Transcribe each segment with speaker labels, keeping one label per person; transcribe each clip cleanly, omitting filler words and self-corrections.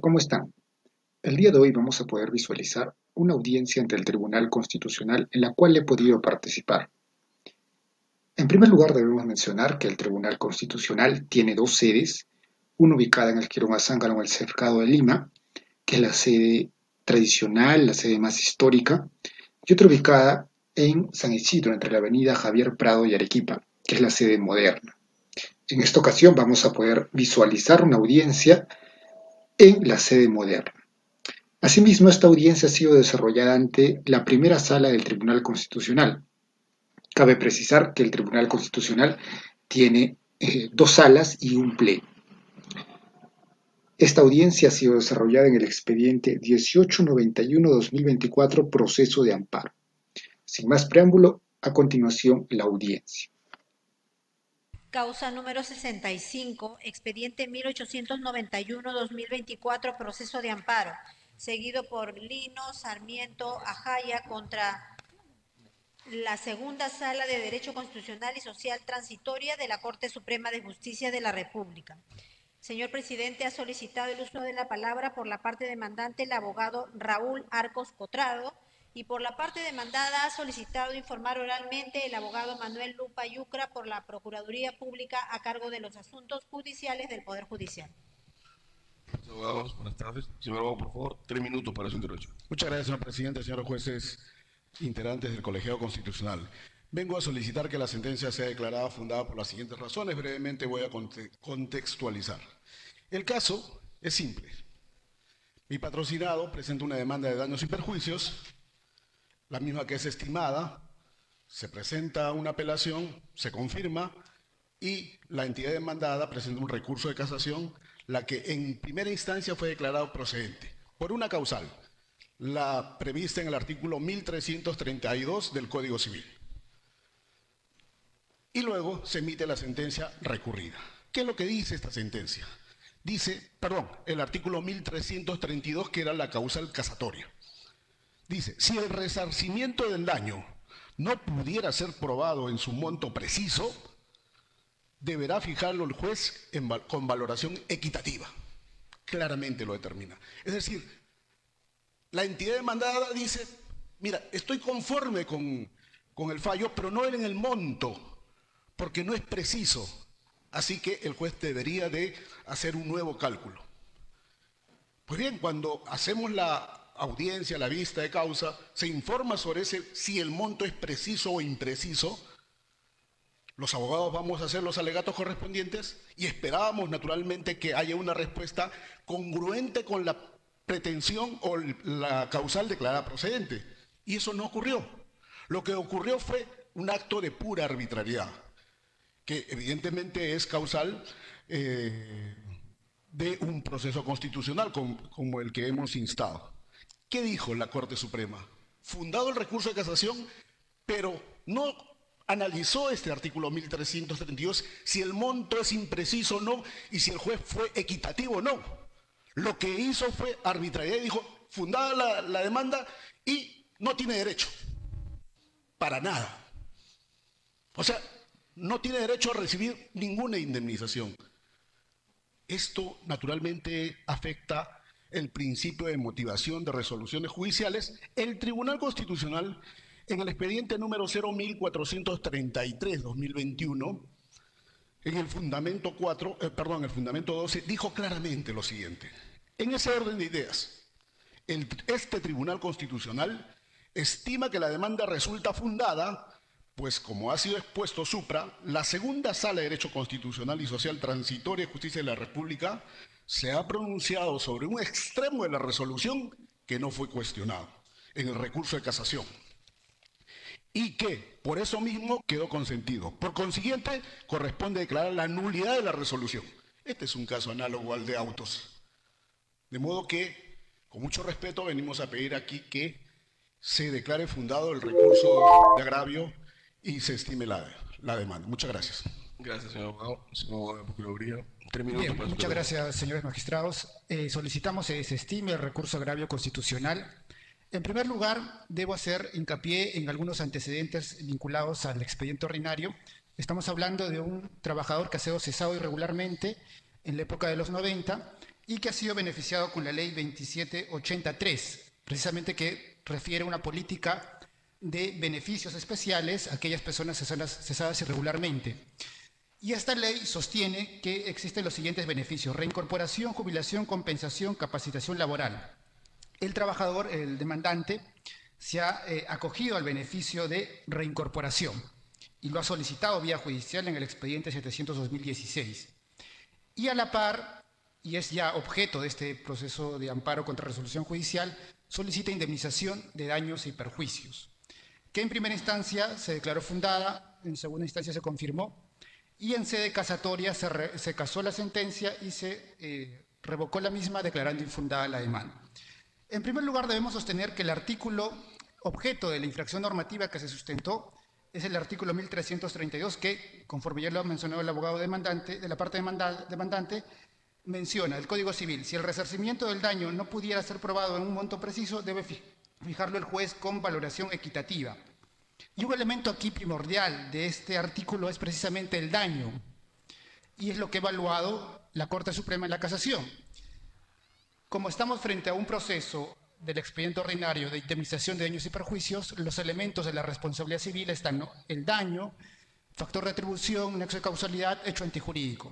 Speaker 1: ¿cómo están? El día de hoy vamos a poder visualizar una audiencia ante el Tribunal Constitucional en la cual he podido participar. En primer lugar, debemos mencionar que el Tribunal Constitucional tiene dos sedes, una ubicada en el Quirón Azángaro en el Cercado de Lima, que es la sede tradicional, la sede más histórica, y otra ubicada en San Isidro, entre la avenida Javier Prado y Arequipa, que es la sede moderna. En esta ocasión vamos a poder visualizar una audiencia en la sede moderna. Asimismo, esta audiencia ha sido desarrollada ante la primera sala del Tribunal Constitucional. Cabe precisar que el Tribunal Constitucional tiene dos salas y un pleno. Esta audiencia ha sido desarrollada en el expediente 1891-2024, proceso de amparo. Sin más preámbulo, a continuación la audiencia.
Speaker 2: Causa número 65, expediente 1891-2024, proceso de amparo, seguido por Lino Sarmiento Ajaya contra la Segunda Sala de Derecho Constitucional y Social Transitoria de la Corte Suprema de Justicia de la República. Señor presidente, ha solicitado el uso de la palabra por la parte demandante el abogado Raúl Arcos Cotrado, y por la parte demandada ha solicitado informar oralmente el abogado Manuel Lupa Yucra por la Procuraduría Pública a cargo de los asuntos judiciales del Poder Judicial.
Speaker 3: Abogados, buenas tardes. Señor abogado, por favor, 3 minutos para su intervención.
Speaker 4: Muchas gracias, señor presidente, señores jueces, integrantes del Colegiado Constitucional. Vengo a solicitar que la sentencia sea declarada fundada por las siguientes razones. Brevemente voy a contextualizar. El caso es simple. Mi patrocinado presenta una demanda de daños y perjuicios, la misma que es estimada, se presenta una apelación, se confirma y la entidad demandada presenta un recurso de casación, la que en primera instancia fue declarado procedente por una causal, la prevista en el artículo 1332 del Código Civil. Y luego se emite la sentencia recurrida. ¿Qué es lo que dice esta sentencia? Dice, el artículo 1332, que era la causal casatoria. Dice, si el resarcimiento del daño no pudiera ser probado en su monto preciso, deberá fijarlo el juez con valoración equitativa. Claramente lo determina. Es decir, la entidad demandada dice, mira, estoy conforme con el fallo, pero no en el monto, porque no es preciso. Así que el juez debería de hacer un nuevo cálculo. Pues bien, cuando hacemos la audiencia, la vista de causa, se informa sobre si el monto es preciso o impreciso. Los abogados vamos a hacer los alegatos correspondientes y esperábamos naturalmente que haya una respuesta congruente con la pretensión o la causal declarada procedente. Y eso no ocurrió. Lo que ocurrió fue un acto de pura arbitrariedad, que evidentemente es causal de un proceso constitucional como el que hemos instado. ¿Qué dijo la Corte Suprema? Fundado el recurso de casación, pero no analizó este artículo 1332, si el monto es impreciso o no, y si el juez fue equitativo o no. Lo que hizo fue arbitrariedad y dijo, fundada la demanda y no tiene derecho. Para nada. O sea, no tiene derecho a recibir ninguna indemnización. Esto naturalmente afecta el principio de motivación de resoluciones judiciales. El Tribunal Constitucional, en el expediente número 01433-2021, en el fundamento 12, dijo claramente lo siguiente. En ese orden de ideas, este Tribunal Constitucional estima que la demanda resulta fundada, pues como ha sido expuesto supra, la Segunda Sala de Derecho Constitucional y Social Transitoria de Justicia de la República se ha pronunciado sobre un extremo de la resolución que no fue cuestionado en el recurso de casación y que por eso mismo quedó consentido. Por consiguiente, corresponde declarar la nulidad de la resolución. Este es un caso análogo al de autos. De modo que, con mucho respeto, venimos a pedir aquí que se declare fundado el recurso de agravio y se estime la demanda. Muchas gracias.
Speaker 3: Gracias, señor abogado. Señor abogado de Procuraduría, 3 minutos
Speaker 5: Bien,
Speaker 3: para su
Speaker 5: muchas
Speaker 3: intervención.
Speaker 5: gracias, señores magistrados. Solicitamos se desestime el recurso de agravio constitucional. En primer lugar, debo hacer hincapié en algunos antecedentes vinculados al expediente ordinario. Estamos hablando de un trabajador que ha sido cesado irregularmente en la época de los 90 y que ha sido beneficiado con la ley 2783, precisamente que refiere a una política de beneficios especiales a aquellas personas cesadas irregularmente. Y esta ley sostiene que existen los siguientes beneficios: reincorporación, jubilación, compensación, capacitación laboral. El trabajador, el demandante, se ha acogido al beneficio de reincorporación y lo ha solicitado vía judicial en el expediente 700-2016. Y a la par, y es ya objeto de este proceso de amparo contra resolución judicial, solicita indemnización de daños y perjuicios, que en primera instancia se declaró fundada, en segunda instancia se confirmó, y en sede casatoria se casó la sentencia y se revocó la misma, declarando infundada la demanda. En primer lugar, debemos sostener que el artículo objeto de la infracción normativa que se sustentó es el artículo 1332, que, conforme ya lo ha mencionado el abogado demandante, de la parte demandante, menciona el Código Civil: si el resarcimiento del daño no pudiera ser probado en un monto preciso, debe fijarlo el juez con valoración equitativa. Y un elemento aquí primordial de este artículo es precisamente el daño, y es lo que ha evaluado la Corte Suprema en la Casación. Como estamos frente a un proceso del expediente ordinario de indemnización de daños y perjuicios, los elementos de la responsabilidad civil están, ¿no?, el daño, factor de atribución, nexo de causalidad, hecho antijurídico.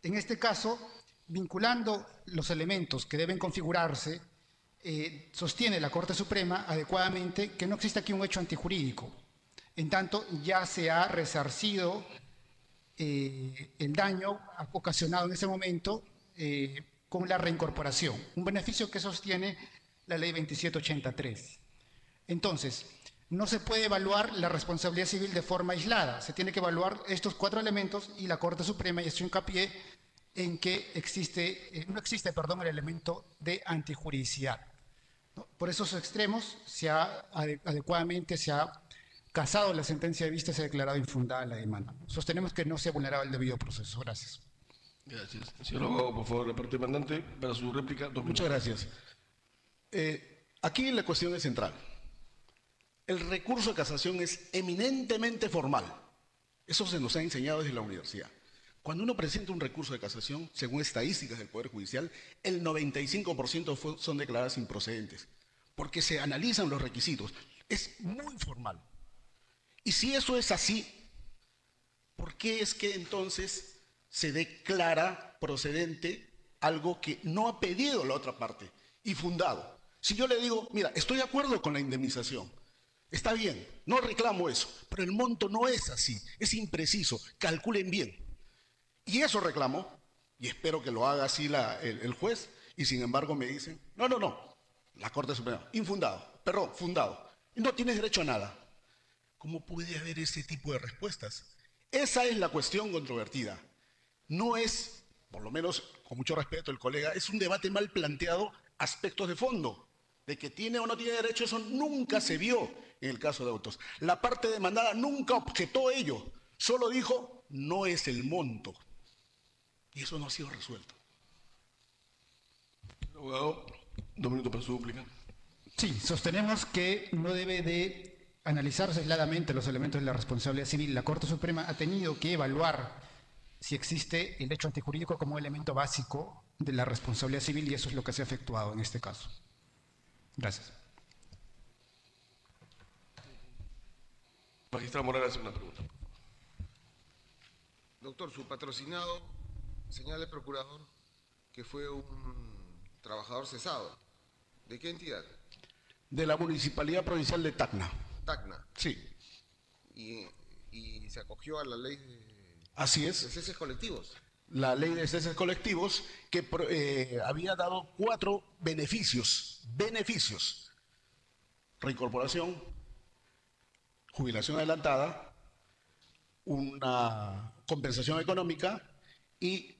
Speaker 5: En este caso, vinculando los elementos que deben configurarse, sostiene la Corte Suprema adecuadamente que no existe aquí un hecho antijurídico. En tanto, ya se ha resarcido el daño ocasionado en ese momento con la reincorporación, un beneficio que sostiene la ley 2783. Entonces, no se puede evaluar la responsabilidad civil de forma aislada, se tiene que evaluar estos cuatro elementos, y la Corte Suprema ha hecho hincapié en que no existe el elemento de antijuridicidad, ¿no? Por esos extremos adecuadamente se ha casado la sentencia de vista y se ha declarado infundada la demanda. Sostenemos que no se ha vulnerado el debido proceso. Gracias.
Speaker 3: Gracias. Señor abogado, por favor, la parte demandante, para su réplica, 2 minutos.
Speaker 4: Muchas gracias. Aquí la cuestión es central. El recurso de casación es eminentemente formal. Eso se nos ha enseñado desde la universidad. Cuando uno presenta un recurso de casación, según estadísticas del Poder Judicial, el 95% son declaradas improcedentes, porque se analizan los requisitos. Es muy formal. Y si eso es así, ¿por qué es que entonces se declara procedente algo que no ha pedido la otra parte y fundado? Si yo le digo, mira, estoy de acuerdo con la indemnización, está bien, no reclamo eso, pero el monto no es así, es impreciso, calculen bien. Y eso reclamo, y espero que lo haga así el juez, y sin embargo me dicen, no, la Corte Suprema, fundado, y no tienes derecho a nada. ¿Cómo puede haber ese tipo de respuestas? Esa es la cuestión controvertida. No es, por lo menos con mucho respeto el colega, es un debate mal planteado, aspectos de fondo. De que tiene o no tiene derecho, eso nunca se vio en el caso de Autos. La parte demandada nunca objetó ello, solo dijo, no es el monto. Y eso no ha sido resuelto.
Speaker 3: Abogado, 2 minutos para su réplica.
Speaker 5: Sí, sostenemos que no debe de analizarse aisladamente los elementos de la responsabilidad civil. La Corte Suprema ha tenido que evaluar si existe el hecho antijurídico como elemento básico de la responsabilidad civil, y eso es lo que se ha efectuado en este caso. Gracias.
Speaker 3: Magistrado Morales hace una pregunta.
Speaker 6: Doctor, su patrocinado señala el procurador que fue un trabajador cesado. ¿De qué entidad?
Speaker 4: De la Municipalidad Provincial de Tacna.
Speaker 6: Tacna.
Speaker 4: Sí.
Speaker 6: Y se acogió a la ley de
Speaker 4: Así es.
Speaker 6: ceses colectivos.
Speaker 4: La ley de ceses colectivos que había dado 4 beneficios. Reincorporación, jubilación adelantada, una compensación económica y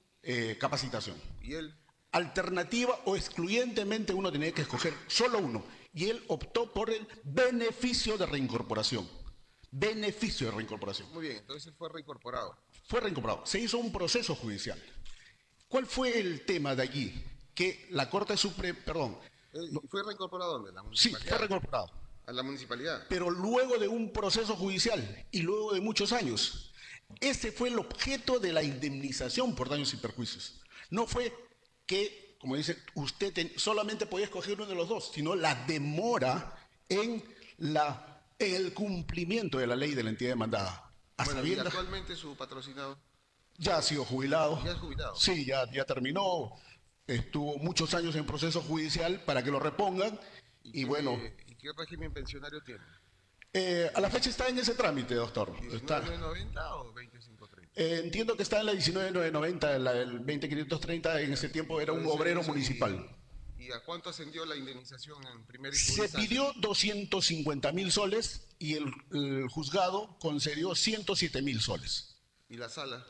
Speaker 4: capacitación.
Speaker 6: ¿Y él?
Speaker 4: Alternativa o excluyentemente uno tenía que escoger solo uno. Y él optó por el beneficio de reincorporación. Beneficio de reincorporación.
Speaker 6: Muy bien, entonces él fue reincorporado.
Speaker 4: Fue reincorporado. Se hizo un proceso judicial. ¿Cuál fue el tema de allí? Que la Corte Suprema,
Speaker 6: ¿Fue reincorporado dónde? ¿La
Speaker 4: sí,
Speaker 6: municipalidad?
Speaker 4: fue reincorporado.
Speaker 6: A la municipalidad.
Speaker 4: Pero luego de un proceso judicial y luego de muchos años. Ese fue el objeto de la indemnización por daños y perjuicios. No fue que, como dice, solamente podía escoger uno de los dos, sino la demora en el cumplimiento de la ley de la entidad demandada.
Speaker 6: Bueno, y actualmente su patrocinado
Speaker 4: Ya ha sido jubilado.
Speaker 6: ya es jubilado.
Speaker 4: Sí, ya terminó. Estuvo muchos años en proceso judicial para que lo repongan. Y bueno,
Speaker 6: ¿Y qué régimen pensionario tiene?
Speaker 4: a la fecha está en ese trámite, doctor. Está,
Speaker 6: ¿1990 o 2530?
Speaker 4: entiendo que está en la 19990, el 20530, en ese tiempo era un
Speaker 6: Entonces,
Speaker 4: obrero
Speaker 6: eso,
Speaker 4: municipal.
Speaker 6: ¿Y a cuánto ascendió la indemnización en primera y
Speaker 4: Se
Speaker 6: segunda instancia?
Speaker 4: pidió 250.000 soles y el juzgado concedió 107.000 soles.
Speaker 6: ¿Y la sala?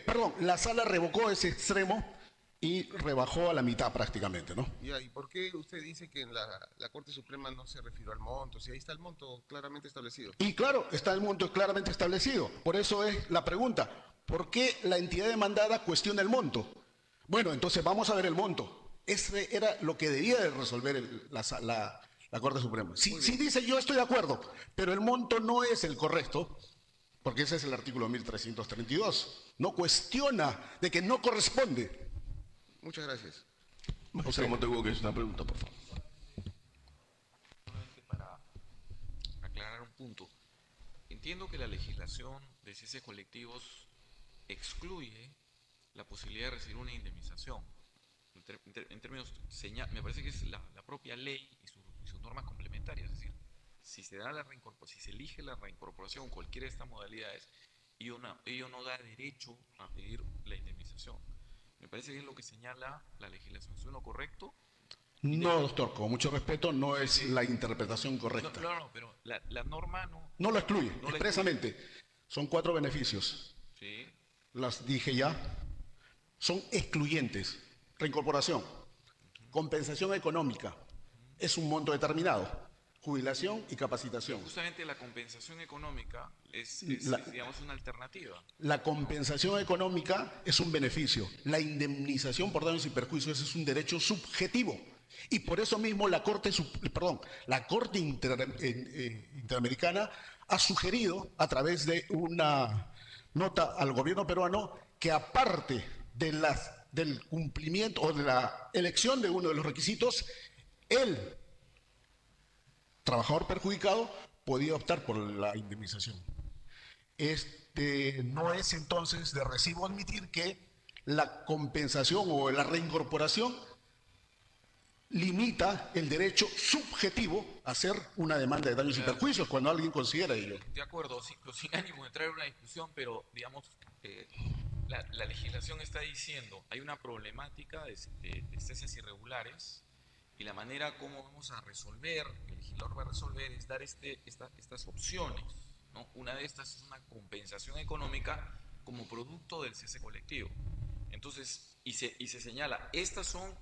Speaker 4: Perdón, la sala revocó ese extremo y rebajó a la mitad prácticamente, ¿no?
Speaker 6: Ya, ¿y por qué usted dice que en la Corte Suprema no se refirió al monto? Si ahí está el monto claramente establecido.
Speaker 4: Y claro, está el monto claramente establecido. Por eso es la pregunta, ¿por qué la entidad demandada cuestiona el monto? Bueno, entonces vamos a ver el monto. Ese era lo que debía de resolver la Corte Suprema. Si dice yo estoy de acuerdo, pero el monto no es el correcto, porque ese es el artículo 1332, no cuestiona de que no corresponde.
Speaker 6: Muchas gracias.
Speaker 3: Magistrado Monteagudo, que es una pregunta, por favor.
Speaker 7: Solamente para aclarar un punto. Entiendo que la legislación de ceses colectivos excluye la posibilidad de recibir una indemnización. En términos, me parece que es la propia ley y sus normas complementarias. Es decir, si se elige la reincorporación, cualquiera de estas modalidades, ello no da derecho a pedir la indemnización. Me parece que es lo que señala la legislación. ¿Es lo correcto?
Speaker 4: No, doctor, con mucho respeto, no es la interpretación correcta.
Speaker 7: No, pero la norma no...
Speaker 4: No lo excluye,
Speaker 7: No lo
Speaker 4: expresamente. Son 4 beneficios.
Speaker 7: Sí.
Speaker 4: Las dije ya. Son excluyentes. Reincorporación, compensación económica, es un monto determinado, jubilación y capacitación.
Speaker 7: Justamente la compensación económica es, digamos, una alternativa.
Speaker 4: La compensación económica es un beneficio. La indemnización por daños y perjuicios es un derecho subjetivo. Y por eso mismo la Corte Interamericana ha sugerido, a través de una nota al gobierno peruano, que aparte del cumplimiento o de la elección de uno de los requisitos, el trabajador perjudicado podía optar por la indemnización. No es entonces de recibo admitir que la compensación o la reincorporación limita el derecho subjetivo a hacer una demanda de daños y perjuicios cuando alguien considera ello.
Speaker 7: De acuerdo, sin ánimo de entrar en una discusión, pero digamos, la legislación está diciendo, hay una problemática de ceses irregulares y la manera como vamos a resolver, el legislador va a resolver, es dar estas opciones, ¿no? Una de estas es una compensación económica como producto del cese colectivo. Entonces, y se señala, estas son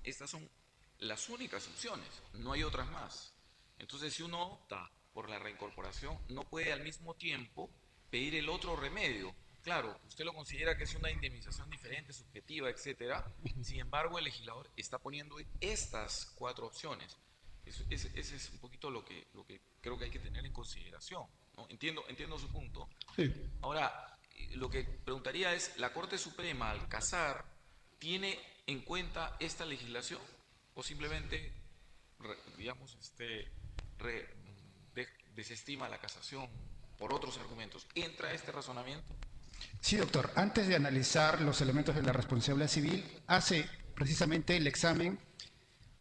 Speaker 7: las únicas opciones, no hay otras más. Entonces, si uno opta por la reincorporación, no puede al mismo tiempo pedir el otro remedio. Claro, usted lo considera que es una indemnización diferente, subjetiva, etcétera. Sin embargo, el legislador está poniendo estas 4 opciones. Ese es un poquito lo que creo que hay que tener en consideración, ¿no? Entiendo su punto.
Speaker 4: Sí.
Speaker 7: Ahora, lo que preguntaría es, ¿la Corte Suprema al casar tiene en cuenta esta legislación o simplemente, digamos, desestima la casación por otros argumentos? ¿Entra este razonamiento?
Speaker 5: Sí, doctor. Antes de analizar los elementos de la responsabilidad civil, hace precisamente el examen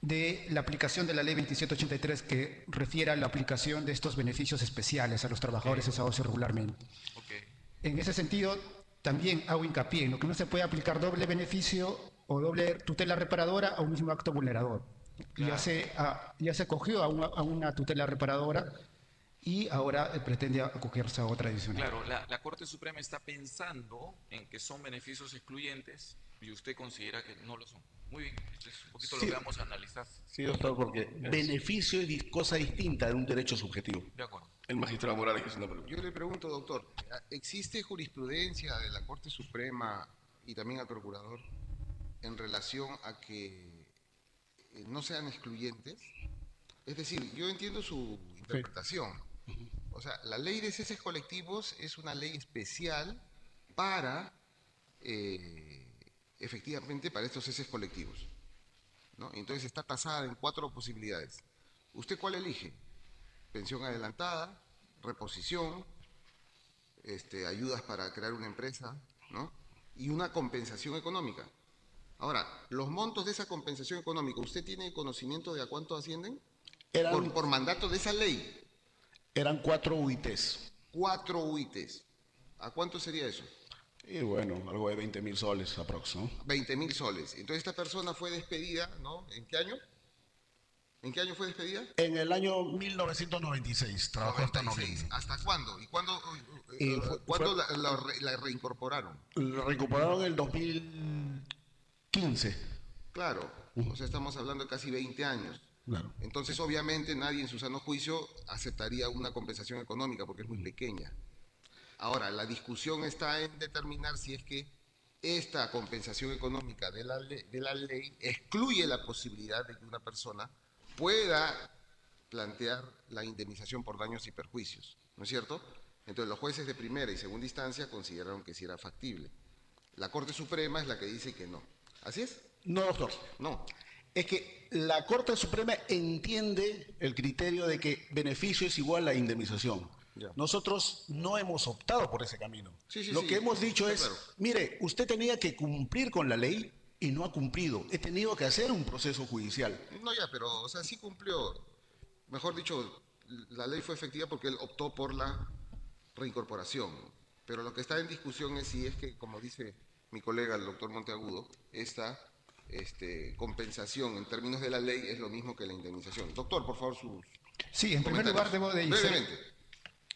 Speaker 5: de la aplicación de la ley 2783 que refiere a la aplicación de estos beneficios especiales a los trabajadores cesados irregularmente.
Speaker 7: Okay.
Speaker 5: En ese sentido, también hago hincapié en lo que no se puede aplicar doble beneficio o doble tutela reparadora a un mismo acto vulnerador. Claro. Ya se acogió a una tutela reparadora y ahora pretende acogerse a otra adicional.
Speaker 7: Claro, la Corte Suprema está pensando en que son beneficios excluyentes y usted considera que no lo son. Muy bien, esto es un poquito lo que vamos a analizar.
Speaker 4: Sí, doctor, porque beneficio es cosa distinta de un derecho subjetivo.
Speaker 7: De acuerdo.
Speaker 3: El magistrado Morales, que es una pregunta.
Speaker 6: Yo le pregunto, doctor, ¿existe jurisprudencia de la Corte Suprema y también al procurador en relación a que no sean excluyentes? Es decir, yo entiendo su interpretación. Sí. O sea, la ley de ceses colectivos es una ley especial para efectivamente para estos ceses colectivos, ¿no? Entonces está tasada en 4 posibilidades. ¿Usted cuál elige? Pensión adelantada, reposición, ayudas para crear una empresa, ¿no? Y una compensación económica. Ahora, los montos de esa compensación económica, ¿usted tiene conocimiento de a cuánto ascienden? Por mandato de esa ley.
Speaker 4: Eran 4 UITs.
Speaker 6: 4 UITs. ¿A cuánto sería eso?
Speaker 4: Y bueno, algo de 20.000 soles aprox, ¿no?
Speaker 6: 20.000 soles. Entonces esta persona fue despedida, ¿no? ¿En qué año? ¿En qué año fue despedida?
Speaker 4: En el año 1996, trabajó hasta
Speaker 6: 96.
Speaker 4: noviembre.
Speaker 6: ¿Hasta cuándo? ¿Y cuándo la reincorporaron?
Speaker 4: Lo recuperaron en el 2015.
Speaker 6: Claro, o sea, estamos hablando de casi 20 años.
Speaker 4: Claro.
Speaker 6: Entonces, obviamente, nadie en su sano juicio aceptaría una compensación económica porque es muy pequeña. Ahora, la discusión está en determinar si es que esta compensación económica de la ley excluye la posibilidad de que una persona pueda plantear la indemnización por daños y perjuicios, ¿no es cierto? Entonces los jueces de primera y segunda instancia consideraron que sí era factible. La Corte Suprema es la que dice que no. ¿Así es?
Speaker 4: No, doctor.
Speaker 6: No.
Speaker 4: Es que la Corte Suprema entiende el criterio de que beneficio es igual a indemnización.
Speaker 6: Ya.
Speaker 4: Nosotros no hemos optado por ese camino.
Speaker 6: Sí,
Speaker 4: Lo que hemos dicho es,
Speaker 6: claro.
Speaker 4: mire, usted tenía que cumplir con la ley y no ha cumplido. He tenido que hacer un proceso judicial.
Speaker 6: No, ya, pero, o sea, sí cumplió. Mejor dicho, la ley fue efectiva porque él optó por la reincorporación. Pero lo que está en discusión es si es que, como dice mi colega, el doctor Monteagudo, esta compensación en términos de la ley es lo mismo que la indemnización. Doctor, por favor, sus
Speaker 5: Sí, en primer lugar
Speaker 6: brevemente.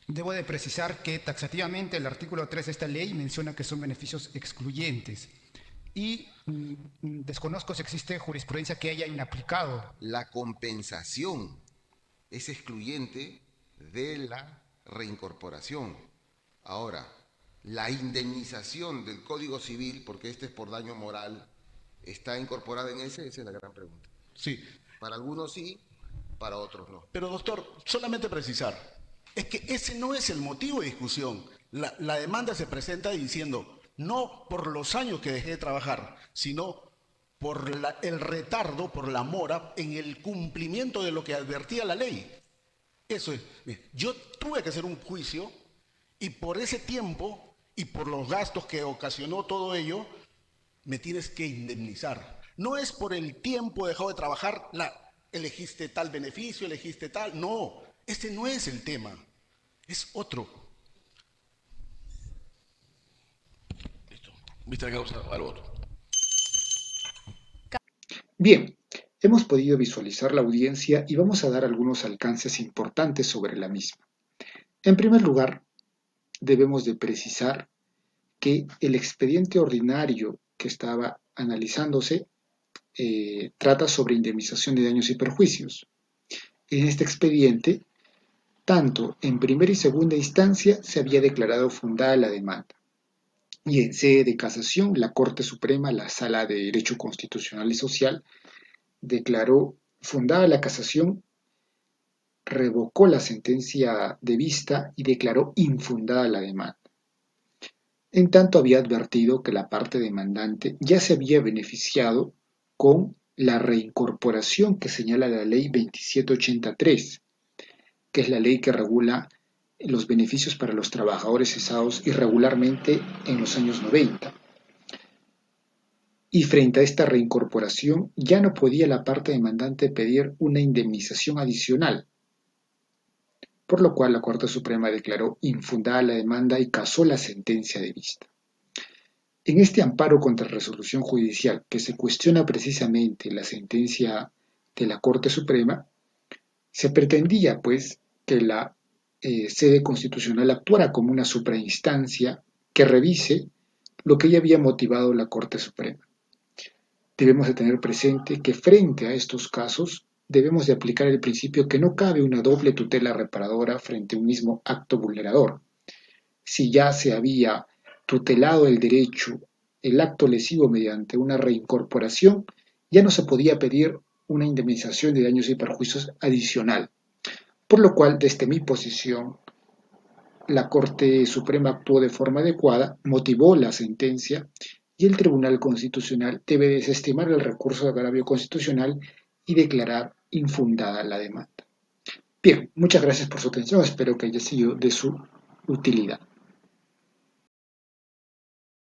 Speaker 5: debo de precisar que taxativamente el artículo 3 de esta ley menciona que son beneficios excluyentes. Y desconozco si existe jurisprudencia que haya inaplicado.
Speaker 6: La compensación es excluyente de la reincorporación. Ahora, la indemnización del Código Civil, porque este es por daño moral, ¿está incorporada en ese? Esa es la gran pregunta.
Speaker 4: Sí.
Speaker 6: Para algunos sí, para otros no.
Speaker 4: Pero doctor, solamente precisar, es que ese no es el motivo de discusión. La demanda se presenta diciendo, no por los años que dejé de trabajar, sino por el retardo, por la mora en el cumplimiento de lo que advertía la ley. Eso es. Yo tuve que hacer un juicio y por ese tiempo y por los gastos que ocasionó todo ello, me tienes que indemnizar. No es por el tiempo dejado de trabajar, elegiste tal beneficio, elegiste tal. No, ese no es el tema, es otro.
Speaker 3: Listo. Vista de causa, al voto.
Speaker 1: Bien, hemos podido visualizar la audiencia y vamos a dar algunos alcances importantes sobre la misma. En primer lugar, debemos de precisar que el expediente ordinario que estaba analizándose trata sobre indemnización de daños y perjuicios. En este expediente, tanto en primera y segunda instancia se había declarado fundada la demanda. Y en sede de casación, la Corte Suprema, la Sala de Derecho Constitucional y Social, declaró fundada la casación, revocó la sentencia de vista y declaró infundada la demanda. En tanto, había advertido que la parte demandante ya se había beneficiado con la reincorporación que señala la Ley 2783, que es la ley que regula los beneficios para los trabajadores cesados irregularmente en los años 90. Y frente a esta reincorporación ya no podía la parte demandante pedir una indemnización adicional, por lo cual la Corte Suprema declaró infundada la demanda y casó la sentencia de vista. En este amparo contra resolución judicial que se cuestiona precisamente la sentencia de la Corte Suprema, se pretendía pues que la sede constitucional actuara como una suprainstancia que revise lo que ya había motivado la Corte Suprema. Debemos de tener presente que frente a estos casos debemos de aplicar el principio que no cabe una doble tutela reparadora frente a un mismo acto vulnerador. Si ya se había tutelado el derecho, el acto lesivo mediante una reincorporación, ya no se podía pedir una indemnización de daños y perjuicios adicional. Por lo cual, desde mi posición, la Corte Suprema actuó de forma adecuada, motivó la sentencia y el Tribunal Constitucional debe desestimar el recurso de agravio constitucional y declarar infundada la demanda. Bien, muchas gracias por su atención, espero que haya sido de su utilidad.